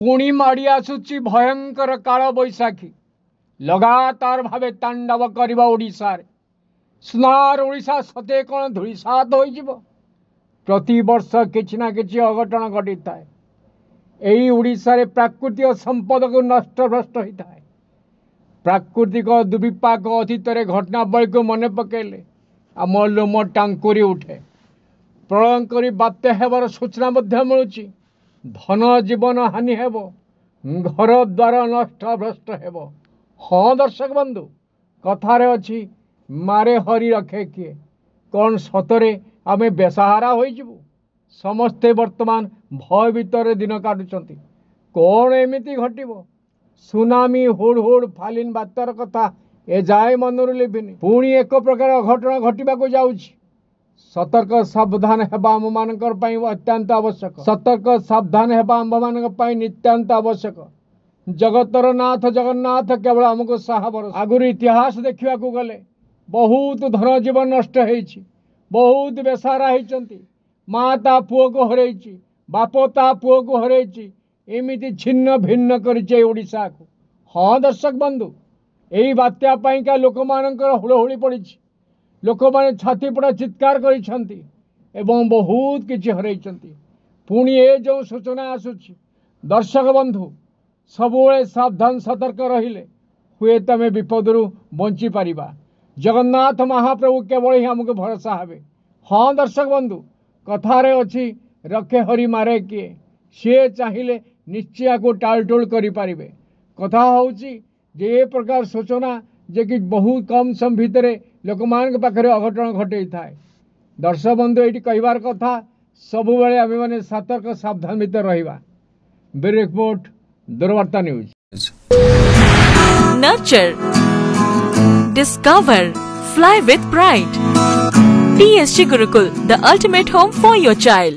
पुणी माड़ी आसुची भयंकर काल बैशाखी लगातार भावे तांडव करिबा ओडिशा रे। सुनार ओडिशा सते कौन धूलिसात हो प्रति वर्ष किछि ना किछि अघटन घटी थाए। एही ओडिशा रे प्राकृतिक संपद को नष्ट भ्रष्ट होता है। प्राकृतिक दुर्विपाक अतीतर घटनावली को मन पकेले आम लोम टांकुरी उठे। प्रलयंकरी बात्या हेबार सूचना मिलूची। धन जीवन हानि हेब, घर द्वार नष्ट भ्रष्ट हेब। हाँ दर्शक बंधु, कथारे अच्छी मारे हरि रखे किए। कौन सतरे आमे बेसहारा होइजिबु? समस्ते वर्तमान भय भितर दिन काटुचंती। कौन एमिति घटिबो? सुनामी हुड़ हुड़ फालिन बात्यार कथा ए जाए मनरु लिभिनी। पुणी एक प्रकार अघटन घटिबाकू जाउछि। सतर्क सावधान हेबा आम मानकर पई अत्यंत आवश्यक। सतर्क सावधान हेबा आम मानकर पई नित्यांत आवश्यक। जगतर नाथ जगन्नाथ केवल आमको साहबर। आगुरी इतिहास देखा गले बहुत धन जीवन नष्ट होइछि। बहुत बेसहारा होइचंती। माँ ता पुओ को हरैछि, बाप ता पुओ को हरैछि। एमिति छिन्न भिन्न करिছে ओडिशा को। हाँ दर्शक बंधु, एही बात्या पाइका लोक मानकर हुड़हुड़ी पड़िछि। लोक माने छाती पड़ा चित्कार करिसंती एवं बहुत किछि हरैचंती। पुणी ए जो सूचना आसुछि, दर्शक बंधु सबुले सावधान सतर्क रहिले हुए तमे विपदरु बंची पारिबा। जगन्नाथ महाप्रभु केवल ही हमको भरोसा हेबे। हाँ दर्शक बंधु, कथारे अच्छी रखे हरि मारे किए। सी चाहिए निश्चय को टालटोल करि पारिबे। कथा होउची जे ए प्रकार सूचना जे कि बहुत कम समय भितर लोक मान पाखे अघटन घटे थाए। दर्शक बंधु ये कहबार कथा सबु बेले आमे माने सतर्क सावधान भितर रहिबा। ब्यूरो रिपोर्ट, दूरवार्ता news. Nurture, discover, fly with pride. TSG Gurukul, the ultimate home for your child.